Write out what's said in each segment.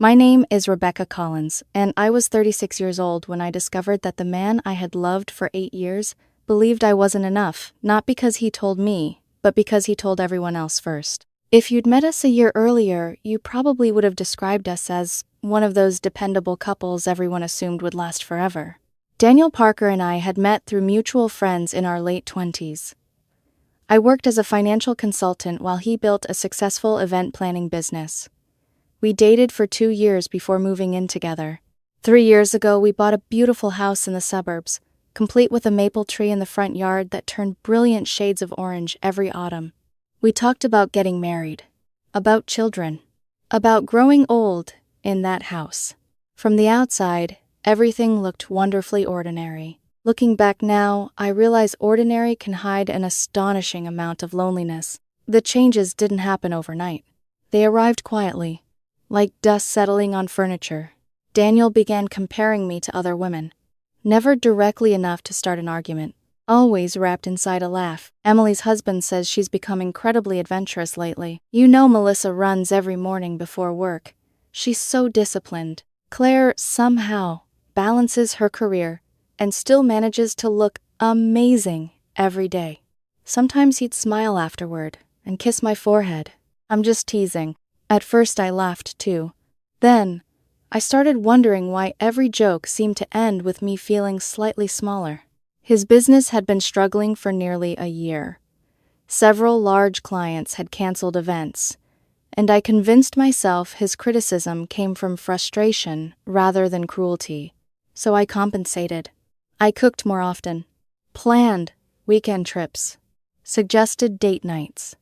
My name is Rebecca Collins, and I was 36 years old when I discovered that the man I had loved for 8 years believed I wasn't enough, not because he told me, but because he told everyone else first. If you'd met us a year earlier, you probably would have described us as one of those dependable couples everyone assumed would last forever. Daniel Parker and I had met through mutual friends in our late 20s. I worked as a financial consultant while he built a successful event planning business. We dated for 2 years before moving in together. 3 years ago, we bought a beautiful house in the suburbs, complete with a maple tree in the front yard that turned brilliant shades of orange every autumn. We talked about getting married, about children, about growing old in that house. From the outside, everything looked wonderfully ordinary. Looking back now, I realize ordinary can hide an astonishing amount of loneliness. The changes didn't happen overnight. They arrived quietly, like dust settling on furniture. Daniel began comparing me to other women. Never directly enough to start an argument, always wrapped inside a laugh. Emily's husband says she's become incredibly adventurous lately. You know Melissa runs every morning before work. She's so disciplined. Claire somehow balances her career and still manages to look amazing every day. Sometimes he'd smile afterward and kiss my forehead. I'm just teasing. At first I laughed too. Then, I started wondering why every joke seemed to end with me feeling slightly smaller. His business had been struggling for nearly a year. Several large clients had canceled events, and I convinced myself his criticism came from frustration rather than cruelty. So I compensated. I cooked more often, planned weekend trips, suggested date nights,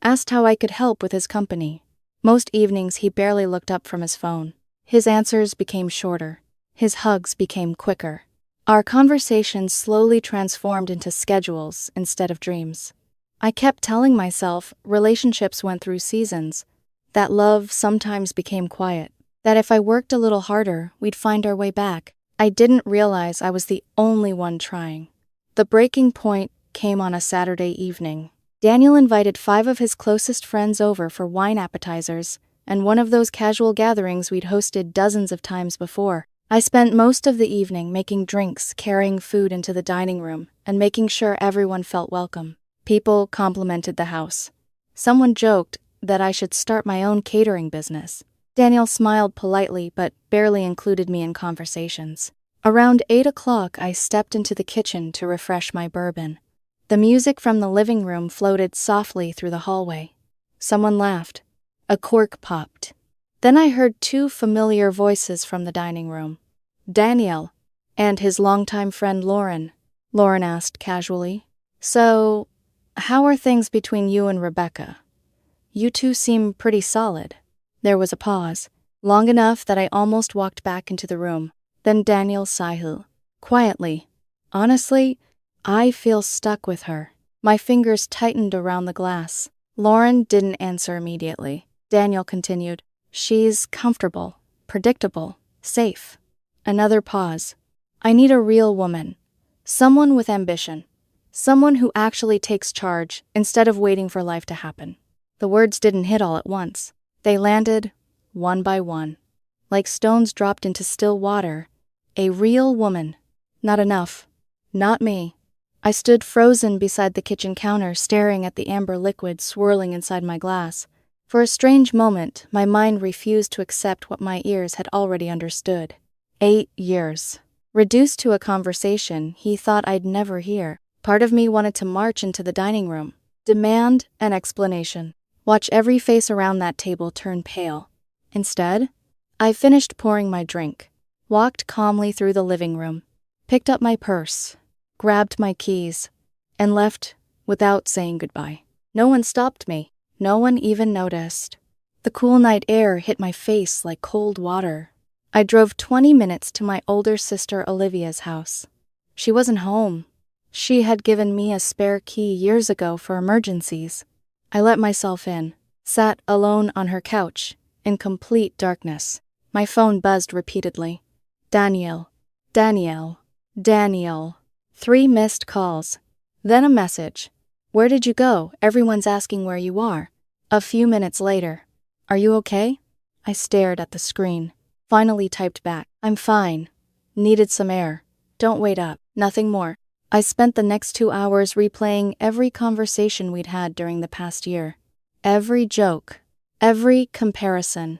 asked how I could help with his company. Most evenings he barely looked up from his phone. His answers became shorter. His hugs became quicker. Our conversations slowly transformed into schedules instead of dreams. I kept telling myself relationships went through seasons, that love sometimes became quiet, that if I worked a little harder, we'd find our way back. I didn't realize I was the only one trying. The breaking point came on a Saturday evening. Daniel invited 5 of his closest friends over for wine appetizers, and one of those casual gatherings we'd hosted dozens of times before. I spent most of the evening making drinks, carrying food into the dining room, and making sure everyone felt welcome. People complimented the house. Someone joked that I should start my own catering business. Daniel smiled politely but barely included me in conversations. Around 8 o'clock, I stepped into the kitchen to refresh my bourbon. The music from the living room floated softly through the hallway. Someone laughed. A cork popped. Then I heard 2 familiar voices from the dining room. Daniel and his longtime friend Lauren. Lauren asked casually, "So, how are things between you and Rebecca? You two seem pretty solid." There was a pause, long enough that I almost walked back into the room. Then Daniel sighed, quietly, "Honestly, I feel stuck with her." My fingers tightened around the glass. Lauren didn't answer immediately. Daniel continued, "She's comfortable, predictable, safe." Another pause. "I need a real woman. Someone with ambition. Someone who actually takes charge instead of waiting for life to happen." The words didn't hit all at once. They landed, one by one, like stones dropped into still water. A real woman. Not enough. Not me. I stood frozen beside the kitchen counter, staring at the amber liquid swirling inside my glass. For a strange moment, my mind refused to accept what my ears had already understood. 8 years. Reduced to a conversation he thought I'd never hear. Part of me wanted to march into the dining room, demand an explanation, watch every face around that table turn pale. Instead, I finished pouring my drink, walked calmly through the living room, picked up my purse, grabbed my keys, and left without saying goodbye. No one stopped me. No one even noticed. The cool night air hit my face like cold water. I drove 20 minutes to my older sister Olivia's house. She wasn't home. She had given me a spare key years ago for emergencies. I let myself in, sat alone on her couch, in complete darkness. My phone buzzed repeatedly. Daniel, Daniel, Daniel. 3 missed calls. Then a message. "Where did you go? Everyone's asking where you are." A few minutes later. "Are you okay?" I stared at the screen. Finally typed back, "I'm fine. Needed some air. Don't wait up." Nothing more. I spent the next 2 hours replaying every conversation we'd had during the past year. Every joke. Every comparison.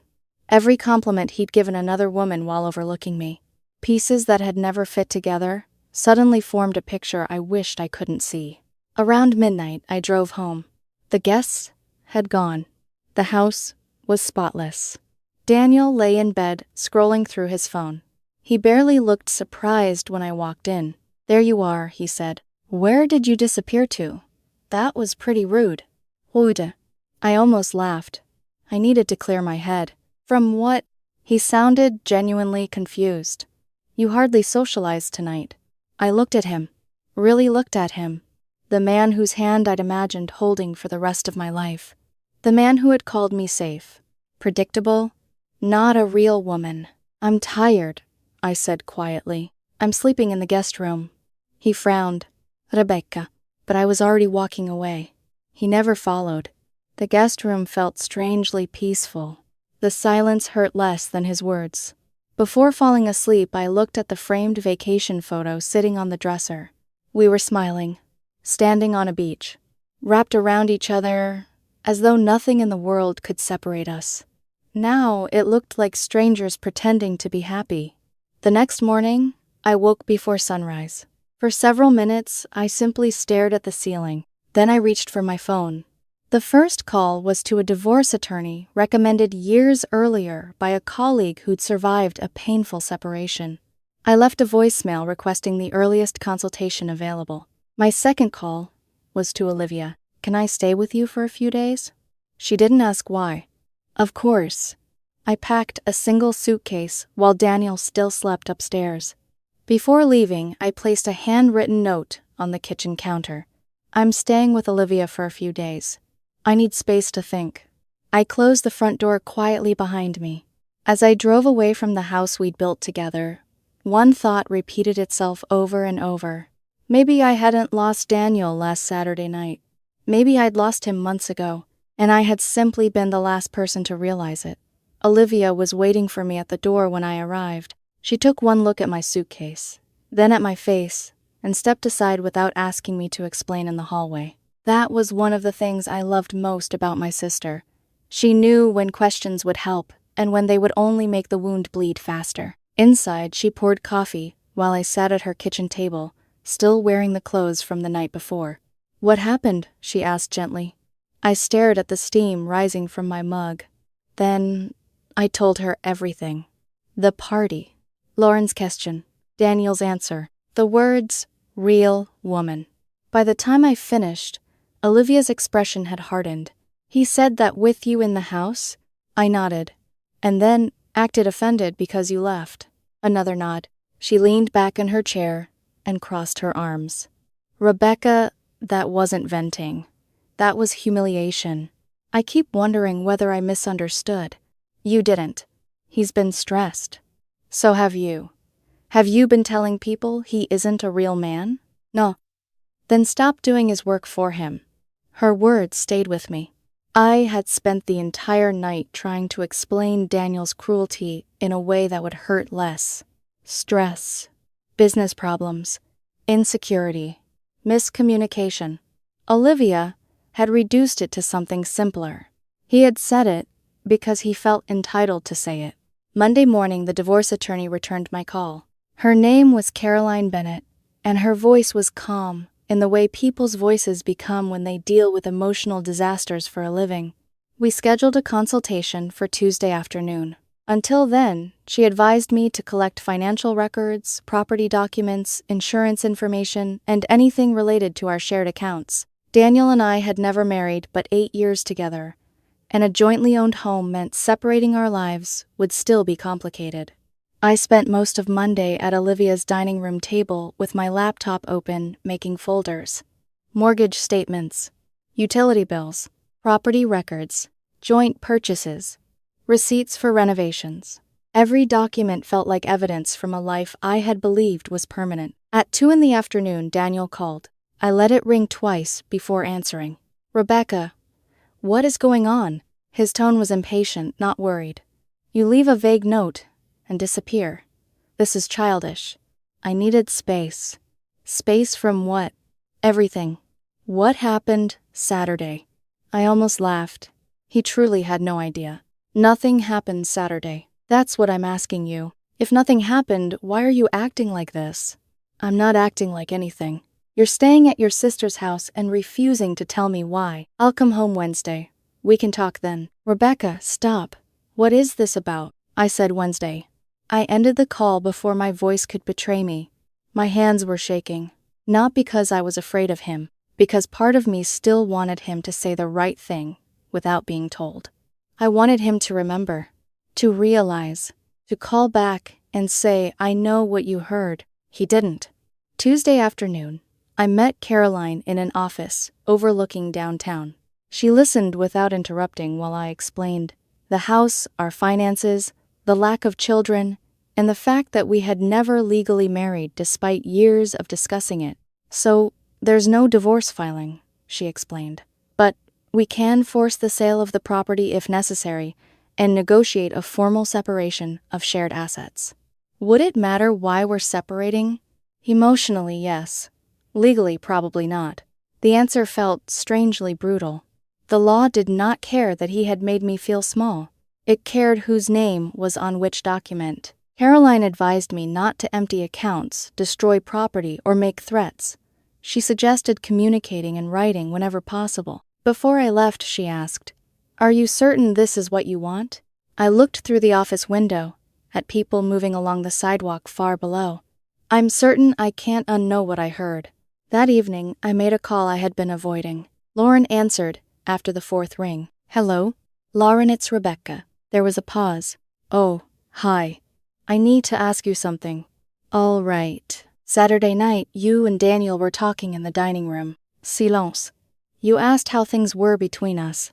Every compliment he'd given another woman while overlooking me. Pieces that had never fit together suddenly formed a picture I wished I couldn't see. Around midnight, I drove home. The guests had gone. The house was spotless. Daniel lay in bed, scrolling through his phone. He barely looked surprised when I walked in. "There you are," he said. "Where did you disappear to? That was pretty rude." Rude. I almost laughed. I needed to clear my head. "From what?" He sounded genuinely confused. "You hardly socialized tonight." I looked at him. Really looked at him. The man whose hand I'd imagined holding for the rest of my life. The man who had called me safe. Predictable. Not a real woman. "I'm tired," I said quietly. "I'm sleeping in the guest room." He frowned. "Rebecca." But I was already walking away. He never followed. The guest room felt strangely peaceful. The silence hurt less than his words. Before falling asleep, I looked at the framed vacation photo sitting on the dresser. We were smiling, standing on a beach, wrapped around each other, as though nothing in the world could separate us. Now it looked like strangers pretending to be happy. The next morning, I woke before sunrise. For several minutes, I simply stared at the ceiling. Then I reached for my phone. The first call was to a divorce attorney recommended years earlier by a colleague who'd survived a painful separation. I left a voicemail requesting the earliest consultation available. My second call was to Olivia. "Can I stay with you for a few days?" She didn't ask why. Of course. I packed a single suitcase while Daniel still slept upstairs. Before leaving, I placed a handwritten note on the kitchen counter. "I'm staying with Olivia for a few days. I need space to think." I closed the front door quietly behind me. As I drove away from the house we'd built together, one thought repeated itself over and over. Maybe I hadn't lost Daniel last Saturday night. Maybe I'd lost him months ago, and I had simply been the last person to realize it. Olivia was waiting for me at the door when I arrived. She took one look at my suitcase, then at my face, and stepped aside without asking me to explain in the hallway. That was one of the things I loved most about my sister. She knew when questions would help, and when they would only make the wound bleed faster. Inside, she poured coffee while I sat at her kitchen table, still wearing the clothes from the night before. "What happened?" she asked gently. I stared at the steam rising from my mug. Then I told her everything. The party. Lauren's question. Daniel's answer. The words, "real woman." By the time I finished, Olivia's expression had hardened. "He said that with you in the house?" I nodded. "And then acted offended because you left." Another nod. She leaned back in her chair and crossed her arms. "Rebecca, that wasn't venting. That was humiliation. I keep wondering whether I misunderstood." "You didn't. He's been stressed. So have you. Have you been telling people he isn't a real man?" "No." "Then stop doing his work for him." Her words stayed with me. I had spent the entire night trying to explain Daniel's cruelty in a way that would hurt less. Stress, business problems, insecurity, miscommunication. Olivia had reduced it to something simpler. He had said it because he felt entitled to say it. Monday morning, the divorce attorney returned my call. Her name was Caroline Bennett, and her voice was calm, in the way people's voices become when they deal with emotional disasters for a living. We scheduled a consultation for Tuesday afternoon. Until then, she advised me to collect financial records, property documents, insurance information, and anything related to our shared accounts. Daniel and I had never married but 8 years together, and a jointly owned home meant separating our lives would still be complicated. I spent most of Monday at Olivia's dining room table with my laptop open, making folders. Mortgage statements, utility bills, property records, joint purchases, receipts for renovations. Every document felt like evidence from a life I had believed was permanent. At 2 p.m, Daniel called. I let it ring twice before answering. "Rebecca, what is going on?" His tone was impatient, not worried. You leave a vague note and disappear. This is childish. I needed space. Space from what? Everything. What happened Saturday? I almost laughed. He truly had no idea. Nothing happened Saturday. That's what I'm asking you. If nothing happened, why are you acting like this? I'm not acting like anything. You're staying at your sister's house and refusing to tell me why. I'll come home Wednesday. We can talk then. Rebecca, stop. What is this about? I said Wednesday. I ended the call before my voice could betray me. My hands were shaking. Not because I was afraid of him, because part of me still wanted him to say the right thing without being told. I wanted him to remember, to realize, to call back and say, I know what you heard. He didn't. Tuesday afternoon, I met Caroline in an office overlooking downtown. She listened without interrupting while I explained the house, our finances, the lack of children, and the fact that we had never legally married despite years of discussing it. So, there's no divorce filing, she explained. But we can force the sale of the property if necessary and negotiate a formal separation of shared assets. Would it matter why we're separating? Emotionally, yes. Legally, probably not. The answer felt strangely brutal. The law did not care that he had made me feel small. It cared whose name was on which document. Caroline advised me not to empty accounts, destroy property, or make threats. She suggested communicating in writing whenever possible. Before I left, she asked, "Are you certain this is what you want?" I looked through the office window, at people moving along the sidewalk far below. I'm certain I can't unknow what I heard. That evening, I made a call I had been avoiding. Lauren answered after the fourth ring. "Hello? Lauren, it's Rebecca." There was a pause. "Oh, hi. I need to ask you something." "All right. Saturday night, you and Daniel were talking in the dining room. Silence. You asked how things were between us."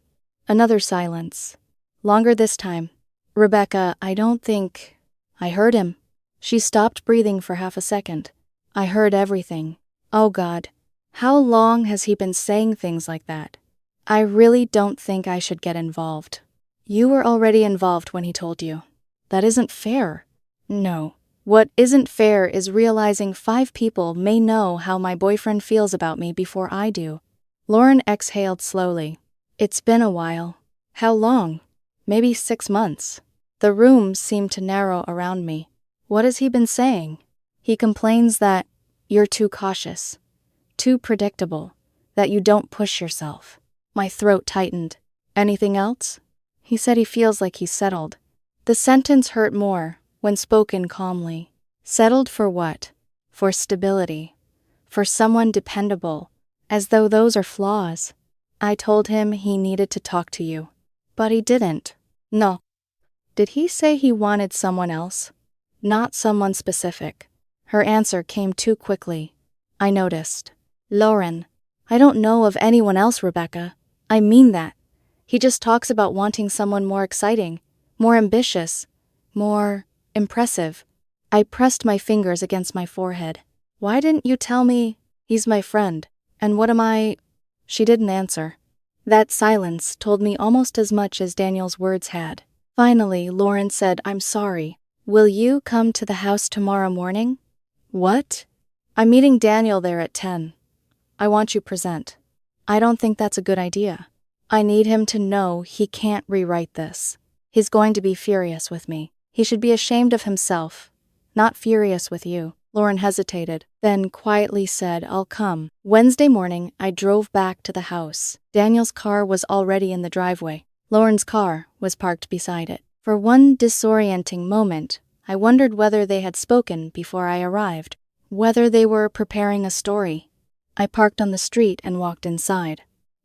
Another silence. Longer this time. "Rebecca, I don't think..." I heard him. She stopped breathing for half a second. "I heard everything." Oh God, how long has he been saying things like that? "I really don't think I should get involved." "You were already involved when he told you." "That isn't fair." "No. What isn't fair is realizing 5 people may know how my boyfriend feels about me before I do." Lauren exhaled slowly. "It's been a while." "How long?" "Maybe 6 months." The room seemed to narrow around me. "What has he been saying?" "He complains that you're too cautious, too predictable, that you don't push yourself." My throat tightened. "Anything else?" "He said he feels like he's settled." The sentence hurt more when spoken calmly. Settled for what? For stability. For someone dependable, as though those are flaws. I told him he needed to talk to you. But he didn't. No. Did he say he wanted someone else? Not someone specific. Her answer came too quickly. I noticed. "Lauren, I don't know of anyone else, Rebecca. I mean that. He just talks about wanting someone more exciting, more ambitious, more impressive." I pressed my fingers against my forehead. "Why didn't you tell me he's my friend? And what am I..." She didn't answer. That silence told me almost as much as Daniel's words had. Finally, Lauren said, "I'm sorry. Will you come to the house tomorrow morning?" "What?" "I'm meeting Daniel there at 10. I want you present." "I don't think that's a good idea. I need him to know he can't rewrite this. He's going to be furious with me. He should be ashamed of himself, not furious with you." Lauren hesitated, then quietly said, "I'll come." Wednesday morning, I drove back to the house. Daniel's car was already in the driveway. Lauren's car was parked beside it. For one disorienting moment, I wondered whether they had spoken before I arrived, whether they were preparing a story. I parked on the street and walked inside.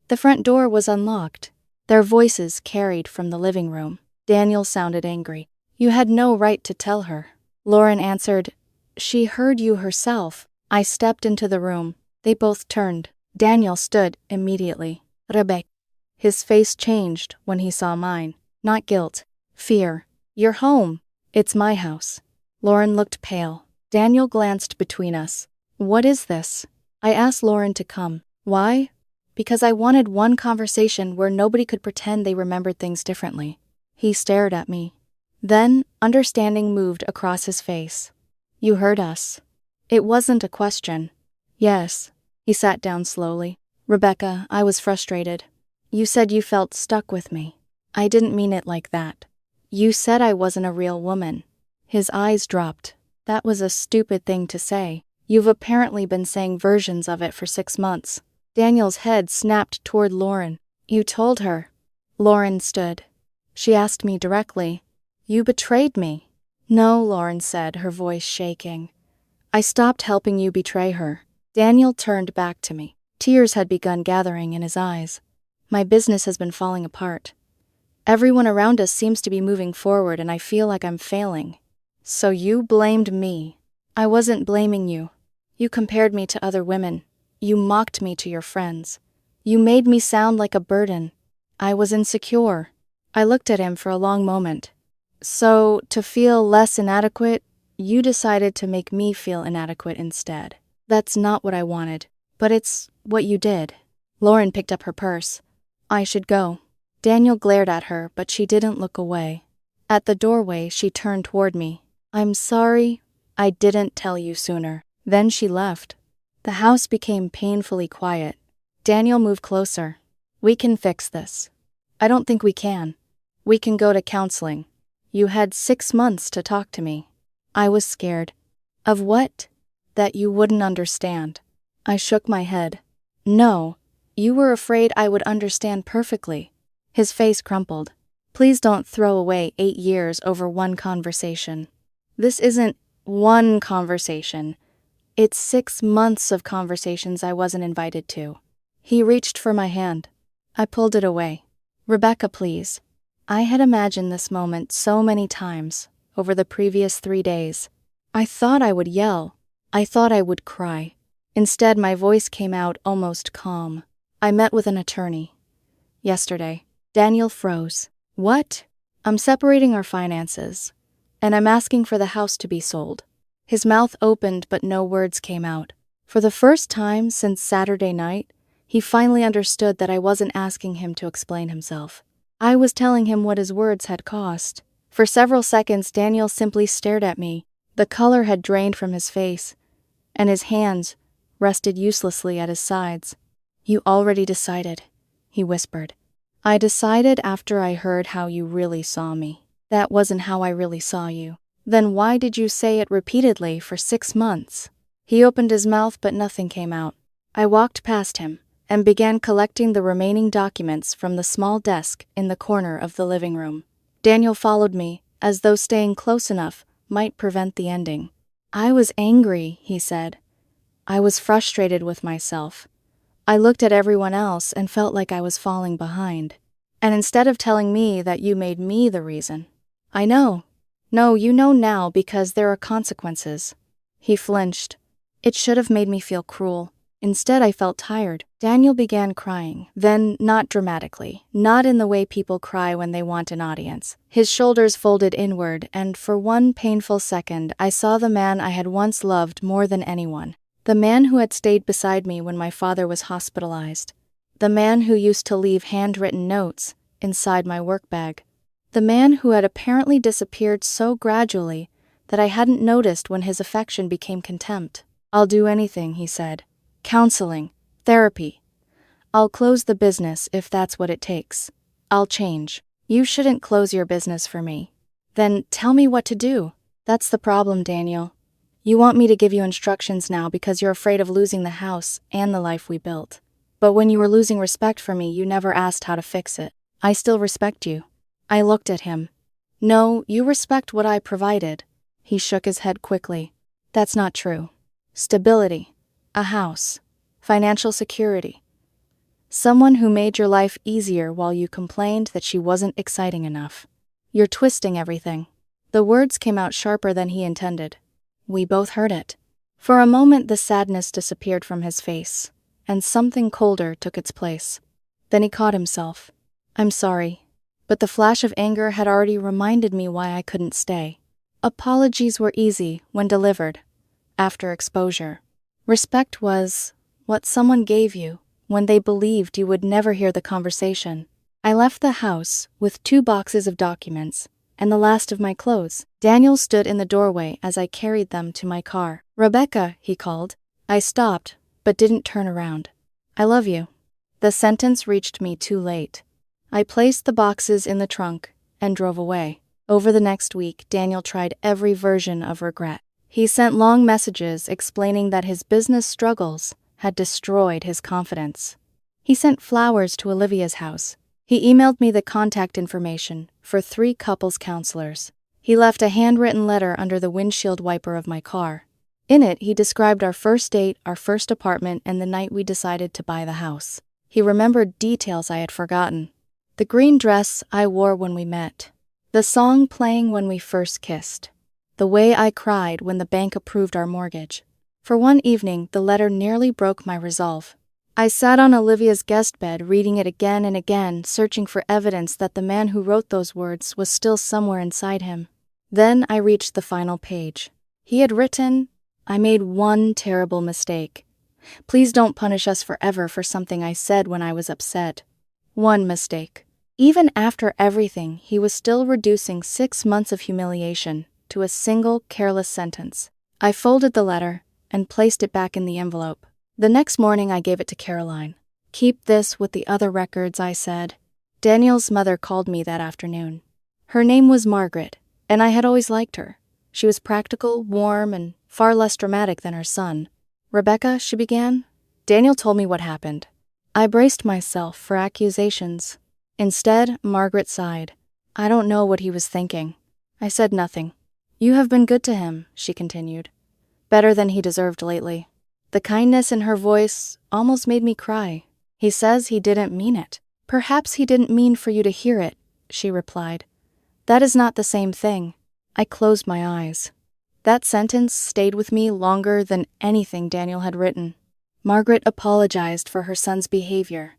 The front door was unlocked. Their voices carried from the living room. Daniel sounded angry. "You had no right to tell her." Lauren answered, "She heard you herself." I stepped into the room. They both turned. Daniel stood immediately. "Rebecca." His face changed when he saw mine. Not guilt. Fear. "You're home." "It's my house." Lauren looked pale. Daniel glanced between us. "What is this?" I asked Lauren to come. "Why?" "Because I wanted one conversation where nobody could pretend they remembered things differently." He stared at me. Then, understanding moved across his face. You heard us. It wasn't a question. Yes. He sat down slowly. Rebecca, I was frustrated. You said you felt stuck with me. I didn't mean it like that. You said I wasn't a real woman. His eyes dropped. That was a stupid thing to say. You've apparently been saying versions of it for 6 months. Daniel's head snapped toward Lauren. You told her. Lauren stood. She asked me directly. You betrayed me. No, Lauren said, her voice shaking. I stopped helping you betray her. Daniel turned back to me. Tears had begun gathering in his eyes. My business has been falling apart. Everyone around us seems to be moving forward and I feel like I'm failing. So you blamed me. I wasn't blaming you. You compared me to other women. You mocked me to your friends. You made me sound like a burden. I was insecure. I looked at him for a long moment. So, to feel less inadequate, you decided to make me feel inadequate instead. That's not what I wanted, but it's what you did. Lauren picked up her purse. I should go. Daniel glared at her, but she didn't look away. At the doorway, she turned toward me. I'm sorry, I didn't tell you sooner. Then she left. The house became painfully quiet. Daniel moved closer. We can fix this. I don't think we can. We can go to counseling. You had 6 months to talk to me. I was scared. Of what? That you wouldn't understand. I shook my head. No, you were afraid I would understand perfectly. His face crumpled. Please don't throw away 8 years over one conversation. This isn't one conversation. It's 6 months of conversations I wasn't invited to. He reached for my hand. I pulled it away. Rebecca, please. I had imagined this moment so many times over the previous 3 days. I thought I would yell. I thought I would cry. Instead, my voice came out almost calm. I met with an attorney. Yesterday. Daniel froze. What? I'm separating our finances, and I'm asking for the house to be sold. His mouth opened, but no words came out. For the first time since Saturday night, he finally understood that I wasn't asking him to explain himself. I was telling him what his words had cost. For several seconds, Daniel simply stared at me. The color had drained from his face, and his hands rested uselessly at his sides. You already decided, he whispered. I decided after I heard how you really saw me. That wasn't how I really saw you. Then why did you say it repeatedly for 6 months? He opened his mouth, but nothing came out. I walked past him and began collecting the remaining documents from the small desk in the corner of the living room. Daniel followed me, as though staying close enough might prevent the ending. I was angry, he said. I was frustrated with myself. I looked at everyone else and felt like I was falling behind. And instead of telling me that you made me the reason, I know. No, you know now because there are consequences. He flinched. It should have made me feel cruel. Instead, I felt tired. Daniel began crying, then not dramatically, not in the way people cry when they want an audience. His shoulders folded inward, and for one painful second, I saw the man I had once loved more than anyone. The man who had stayed beside me when my father was hospitalized. The man who used to leave handwritten notes inside my work bag. The man who had apparently disappeared so gradually that I hadn't noticed when his affection became contempt. I'll do anything, he said. Counseling, therapy. I'll close the business if that's what it takes. I'll change. You shouldn't close your business for me. Then tell me what to do. That's the problem, Daniel. You want me to give you instructions now because you're afraid of losing the house and the life we built. But when you were losing respect for me, you never asked how to fix it. I still respect you. I looked at him. No, you respect what I provided. He shook his head quickly. That's not true. Stability. A house. Financial security. Someone who made your life easier while you complained that she wasn't exciting enough. You're twisting everything. The words came out sharper than he intended. We both heard it. For a moment, the sadness disappeared from his face, and something colder took its place. Then he caught himself. I'm sorry, but the flash of anger had already reminded me why I couldn't stay. Apologies were easy when delivered, after exposure. Respect was what someone gave you when they believed you would never hear the conversation. I left the house with 2 boxes of documents and the last of my clothes. Daniel stood in the doorway as I carried them to my car. "Rebecca," he called. I stopped, but didn't turn around. "I love you." The sentence reached me too late. I placed the boxes in the trunk and drove away. Over the next week, Daniel tried every version of regret. He sent long messages explaining that his business struggles had destroyed his confidence. He sent flowers to Olivia's house. He emailed me the contact information for 3 couples counselors. He left a handwritten letter under the windshield wiper of my car. In it, he described our first date, our first apartment, and the night we decided to buy the house. He remembered details I had forgotten. The green dress I wore when we met. The song playing when we first kissed. The way I cried when the bank approved our mortgage. For one evening, the letter nearly broke my resolve. I sat on Olivia's guest bed, reading it again and again, searching for evidence that the man who wrote those words was still somewhere inside him. Then I reached the final page. He had written, "I made one terrible mistake. Please don't punish us forever for something I said when I was upset." One mistake. Even after everything, he was still reducing 6 months of humiliation to a single careless sentence. I folded the letter and placed it back in the envelope. The next morning I gave it to Caroline. "Keep this with the other records," I said. Daniel's mother called me that afternoon. Her name was Margaret, and I had always liked her. She was practical, warm, and far less dramatic than her son. "Rebecca," she began, "Daniel told me what happened." I braced myself for accusations. Instead, Margaret sighed. "I don't know what he was thinking." I said nothing. "You have been good to him," she continued. "Better than he deserved lately." The kindness in her voice almost made me cry. "He says he didn't mean it." "Perhaps he didn't mean for you to hear it," she replied. "That is not the same thing." I closed my eyes. That sentence stayed with me longer than anything Daniel had written. Margaret apologized for her son's behavior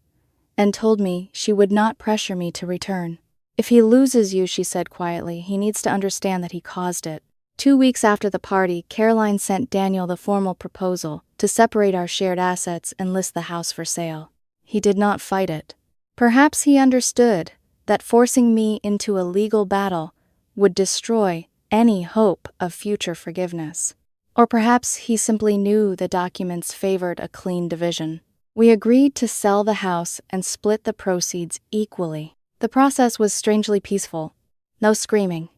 and told me she would not pressure me to return. "If he loses you," she said quietly, "he needs to understand that he caused it." 2 weeks after the party, Caroline sent Daniel the formal proposal to separate our shared assets and list the house for sale. He did not fight it. Perhaps he understood that forcing me into a legal battle would destroy any hope of future forgiveness. Or perhaps he simply knew the documents favored a clean division. We agreed to sell the house and split the proceeds equally. The process was strangely peaceful. No screaming,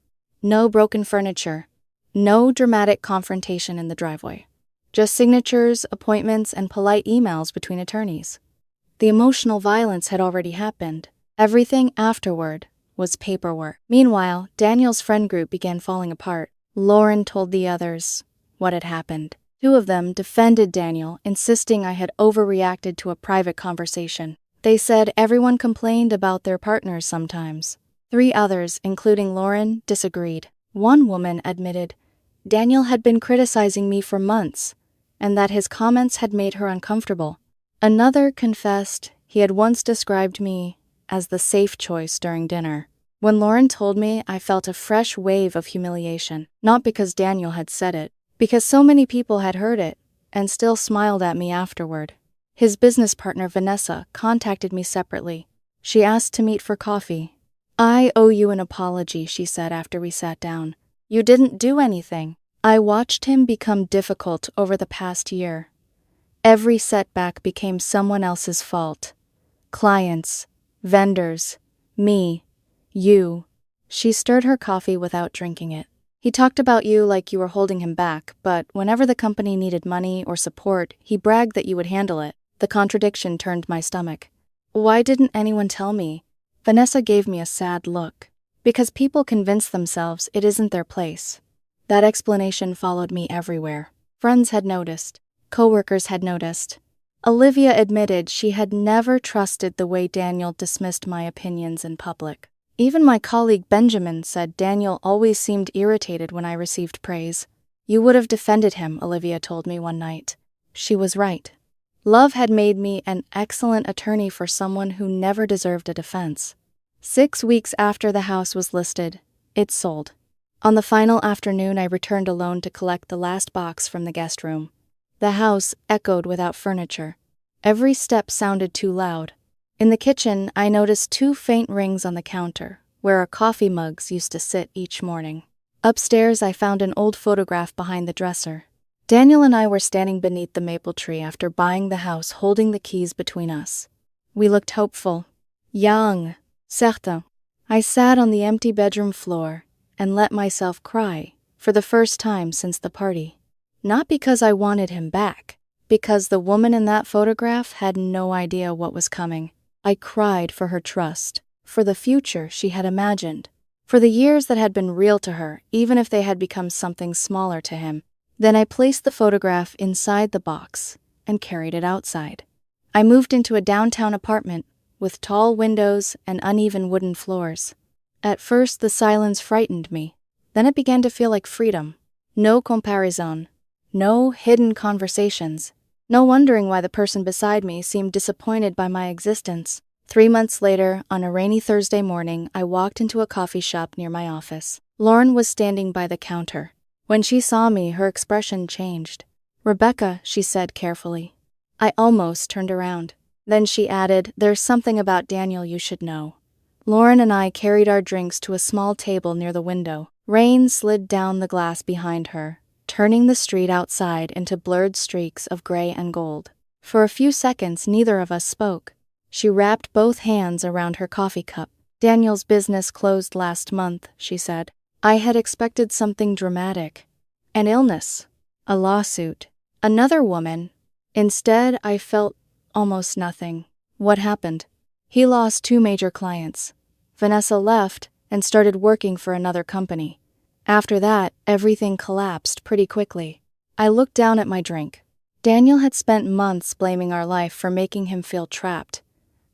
no broken furniture, no dramatic confrontation in the driveway. Just signatures, appointments, and polite emails between attorneys. The emotional violence had already happened. Everything afterward was paperwork. Meanwhile, Daniel's friend group began falling apart. Lauren told the others what had happened. 2 of them defended Daniel, insisting I had overreacted to a private conversation. They said everyone complained about their partners sometimes. 3 others, including Lauren, disagreed. One woman admitted Daniel had been criticizing me for months, and that his comments had made her uncomfortable. Another confessed he had once described me as the safe choice during dinner. When Lauren told me, I felt a fresh wave of humiliation, not because Daniel had said it, because so many people had heard it and still smiled at me afterward. His business partner, Vanessa, contacted me separately. She asked to meet for coffee. "I owe you an apology," she said after we sat down. "You didn't do anything." I watched him become difficult over the past year. Every setback became someone else's fault. Clients, vendors, me, you. She stirred her coffee without drinking it. "He talked about you like you were holding him back, but whenever the company needed money or support, he bragged that you would handle it." The contradiction turned my stomach. "Why didn't anyone tell me?" Vanessa gave me a sad look. "Because people convince themselves it isn't their place." That explanation followed me everywhere. Friends had noticed. Coworkers had noticed. Olivia admitted she had never trusted the way Daniel dismissed my opinions in public. Even my colleague Benjamin said Daniel always seemed irritated when I received praise. "You would have defended him," Olivia told me one night. She was right. Love had made me an excellent attorney for someone who never deserved a defense. 6 weeks after the house was listed, it sold. On the final afternoon, I returned alone to collect the last box from the guest room. The house echoed without furniture. Every step sounded too loud. In the kitchen, I noticed 2 faint rings on the counter, where our coffee mugs used to sit each morning. Upstairs, I found an old photograph behind the dresser. Daniel and I were standing beneath the maple tree after buying the house, holding the keys between us. We looked hopeful. Young. Certain. I sat on the empty bedroom floor and let myself cry for the first time since the party. Not because I wanted him back, because the woman in that photograph had no idea what was coming. I cried for her trust, for the future she had imagined, for the years that had been real to her, even if they had become something smaller to him. Then I placed the photograph inside the box and carried it outside. I moved into a downtown apartment with tall windows and uneven wooden floors. At first, the silence frightened me. Then it began to feel like freedom. No comparison. No hidden conversations. No wondering why the person beside me seemed disappointed by my existence. 3 months later, on a rainy Thursday morning, I walked into a coffee shop near my office. Lauren was standing by the counter. When she saw me, her expression changed. "Rebecca," she said carefully. I almost turned around. Then she added, "There's something about Daniel you should know." Lauren and I carried our drinks to a small table near the window. Rain slid down the glass behind her, turning the street outside into blurred streaks of gray and gold. For a few seconds, neither of us spoke. She wrapped both hands around her coffee cup. "Daniel's business closed last month," she said. I had expected something dramatic. An illness. A lawsuit. Another woman. Instead, I felt almost nothing. What happened? He lost 2 major clients. Vanessa left and started working for another company. After that, everything collapsed pretty quickly. I looked down at my drink. Daniel had spent months blaming our life for making him feel trapped.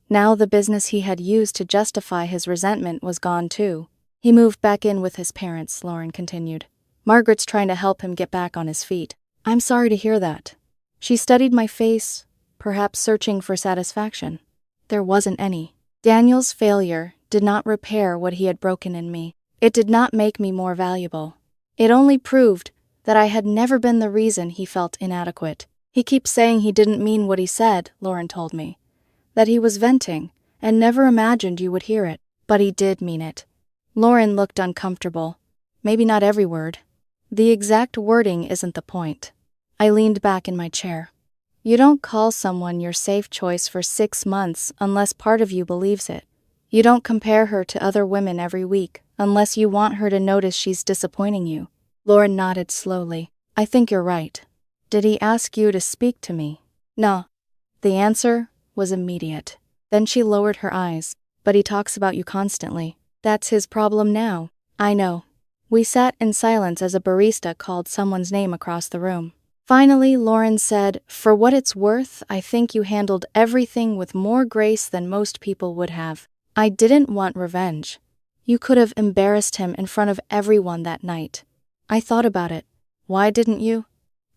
Now the business he had used to justify his resentment was gone too. He moved back in with his parents, Lauren continued. Margaret's trying to help him get back on his feet. I'm sorry to hear that. She studied my face, perhaps searching for satisfaction. There wasn't any. Daniel's failure did not repair what he had broken in me. It did not make me more valuable. It only proved that I had never been the reason he felt inadequate. He keeps saying he didn't mean what he said, Lauren told me. That he was venting and never imagined you would hear it. But he did mean it. Lauren looked uncomfortable. Maybe not every word. The exact wording isn't the point. I leaned back in my chair. You don't call someone your safe choice for 6 months unless part of you believes it. You don't compare her to other women every week unless you want her to notice she's disappointing you. Lauren nodded slowly. I think you're right. Did he ask you to speak to me? No. The answer was immediate. Then she lowered her eyes. But he talks about you constantly. That's his problem now. I know. We sat in silence as a barista called someone's name across the room. Finally, Lauren said, For what it's worth, I think you handled everything with more grace than most people would have. I didn't want revenge. You could have embarrassed him in front of everyone that night. I thought about it. Why didn't you?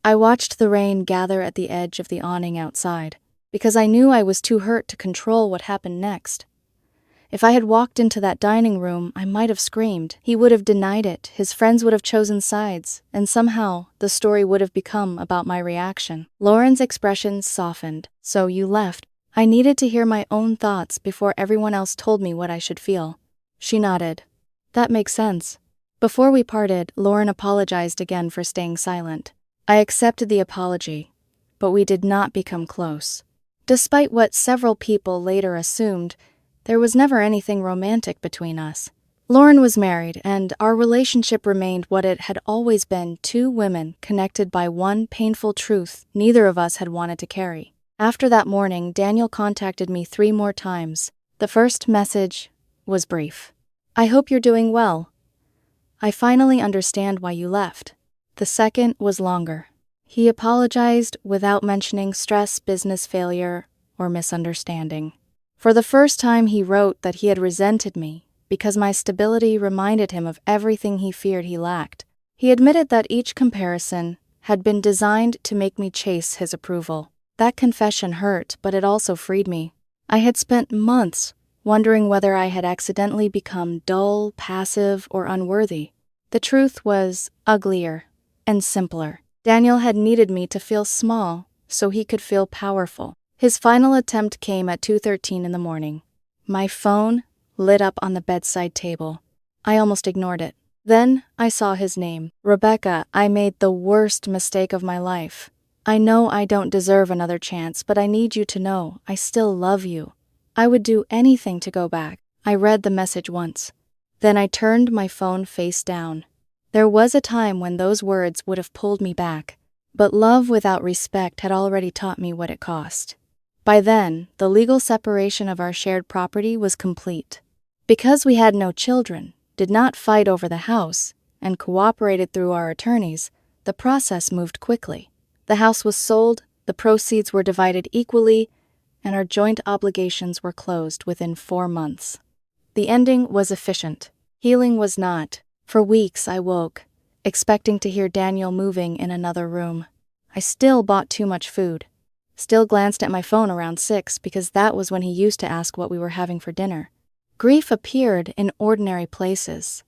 I watched the rain gather at the edge of the awning outside, because I knew I was too hurt to control what happened next. If I had walked into that dining room, I might have screamed. He would have denied it, his friends would have chosen sides, and somehow the story would have become about my reaction. Lauren's expression softened. So you left. I needed to hear my own thoughts before everyone else told me what I should feel. She nodded. That makes sense. Before we parted, Lauren apologized again for staying silent. I accepted the apology, but we did not become close. Despite what several people later assumed, there was never anything romantic between us. Lauren was married, and our relationship remained what it had always been, 2 women connected by one painful truth neither of us had wanted to carry. After that morning, Daniel contacted me 3 more times. The first message was brief. I hope you're doing well. I finally understand why you left. The second was longer. He apologized without mentioning stress, business failure, or misunderstanding. For the first time, he wrote that he had resented me because my stability reminded him of everything he feared he lacked. He admitted that each comparison had been designed to make me chase his approval. That confession hurt, but it also freed me. I had spent months wondering whether I had accidentally become dull, passive, or unworthy. The truth was uglier and simpler. Daniel had needed me to feel small so he could feel powerful. His final attempt came at 2:13 in the morning. My phone lit up on the bedside table. I almost ignored it. Then I saw his name. Rebecca, I made the worst mistake of my life. I know I don't deserve another chance, but I need you to know I still love you. I would do anything to go back. I read the message once. Then I turned my phone face down. There was a time when those words would have pulled me back, but love without respect had already taught me what it cost. By then, the legal separation of our shared property was complete. Because we had no children, did not fight over the house, and cooperated through our attorneys, the process moved quickly. The house was sold, the proceeds were divided equally, and our joint obligations were closed within 4 months. The ending was efficient. Healing was not. For weeks I woke, expecting to hear Daniel moving in another room. I still bought too much food. Still glanced at my phone around 6 because that was when he used to ask what we were having for dinner. Grief appeared in ordinary places.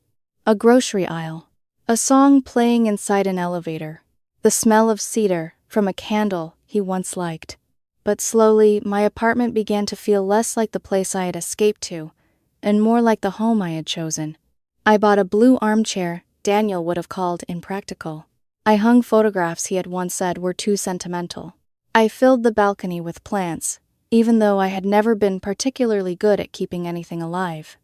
A grocery aisle. A song playing inside an elevator. The smell of cedar from a candle he once liked. But slowly, my apartment began to feel less like the place I had escaped to, and more like the home I had chosen. I bought a blue armchair Daniel would have called impractical. I hung photographs he had once said were too sentimental. I filled the balcony with plants, even though I had never been particularly good at keeping anything alive.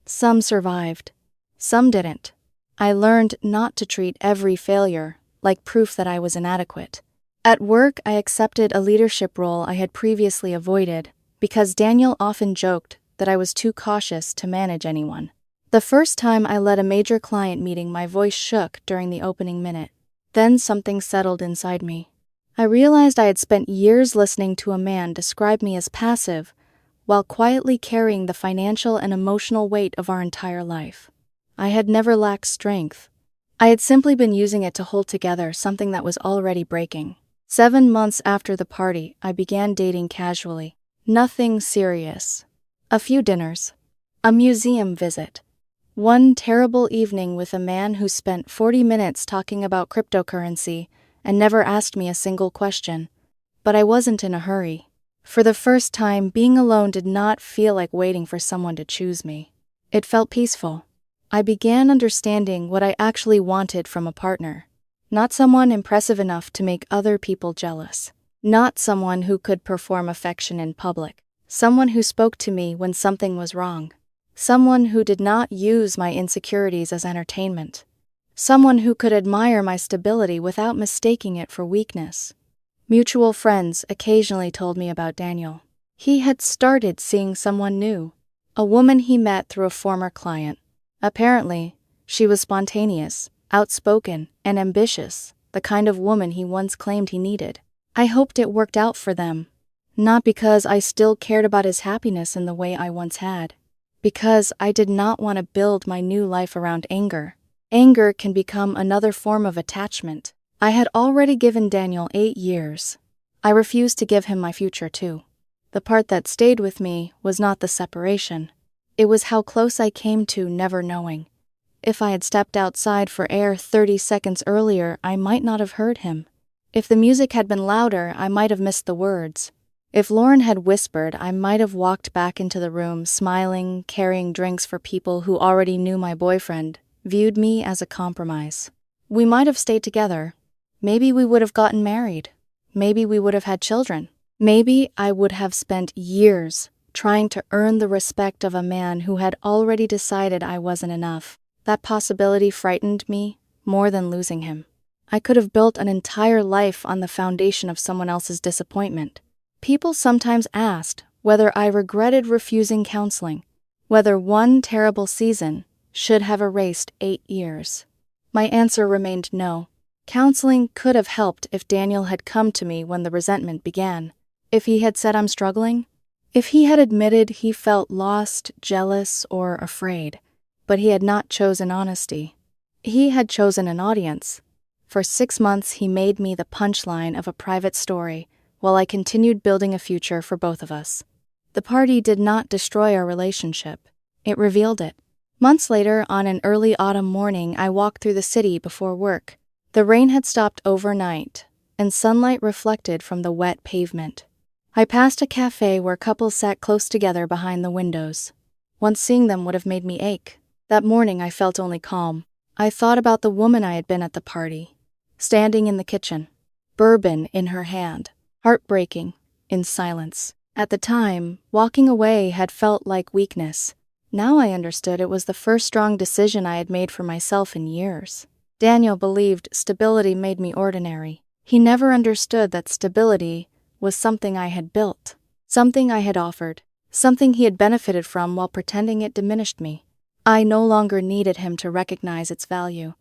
Some survived. Some didn't. I learned not to treat every failure like proof that I was inadequate. At work, I accepted a leadership role I had previously avoided because Daniel often joked that I was too cautious to manage anyone. The first time I led a major client meeting, my voice shook during the opening minute. Then something settled inside me. I realized I had spent years listening to a man describe me as passive, while quietly carrying the financial and emotional weight of our entire life. I had never lacked strength. I had simply been using it to hold together something that was already breaking. 7 months after the party, I began dating casually. Nothing serious. A few dinners. A museum visit. One terrible evening with a man who spent 40 minutes talking about cryptocurrency and never asked me a single question. But I wasn't in a hurry. For the first time, being alone did not feel like waiting for someone to choose me. It felt peaceful. I began understanding what I actually wanted from a partner. Not someone impressive enough to make other people jealous. Not someone who could perform affection in public. Someone who spoke to me when something was wrong. Someone who did not use my insecurities as entertainment. Someone who could admire my stability without mistaking it for weakness. Mutual friends occasionally told me about Daniel. He had started seeing someone new. A woman he met through a former client. Apparently, she was spontaneous, outspoken, and ambitious, the kind of woman he once claimed he needed. I hoped it worked out for them. Not because I still cared about his happiness in the way I once had. Because I did not want to build my new life around anger. Anger can become another form of attachment. I had already given Daniel 8 years. I refused to give him my future too. The part that stayed with me was not the separation. It was how close I came to never knowing. If I had stepped outside for air 30 seconds earlier, I might not have heard him. If the music had been louder, I might have missed the words. If Lauren had whispered, I might have walked back into the room, smiling, carrying drinks for people who already knew my boyfriend, viewed me as a compromise. We might have stayed together. Maybe we would have gotten married. Maybe we would have had children. Maybe I would have spent years trying to earn the respect of a man who had already decided I wasn't enough. That possibility frightened me more than losing him. I could have built an entire life on the foundation of someone else's disappointment. People sometimes asked whether I regretted refusing counseling, whether one terrible season should have erased 8 years. My answer remained no. Counseling could have helped if Daniel had come to me when the resentment began. If he had said I'm struggling. If he had admitted he felt lost, jealous, or afraid. But he had not chosen honesty. He had chosen an audience. For 6 months he made me the punchline of a private story, while I continued building a future for both of us. The party did not destroy our relationship. It revealed it. Months later, on an early autumn morning, I walked through the city before work. The rain had stopped overnight, and sunlight reflected from the wet pavement. I passed a cafe where couples sat close together behind the windows. Once seeing them would have made me ache. That morning I felt only calm. I thought about the woman I had been at the party, standing in the kitchen, bourbon in her hand, heartbreaking, in silence. At the time, walking away had felt like weakness. Now I understood it was the first strong decision I had made for myself in years. Daniel believed stability made me ordinary. He never understood that stability was something I had built, something I had offered, something he had benefited from while pretending it diminished me. I no longer needed him to recognize its value.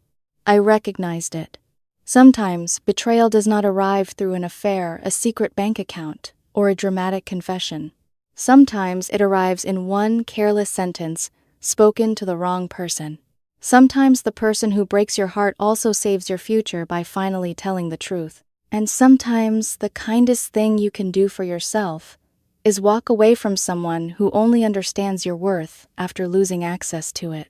I recognized it. Sometimes, betrayal does not arrive through an affair, a secret bank account, or a dramatic confession. Sometimes it arrives in one careless sentence spoken to the wrong person. Sometimes the person who breaks your heart also saves your future by finally telling the truth. And sometimes the kindest thing you can do for yourself is walk away from someone who only understands your worth after losing access to it.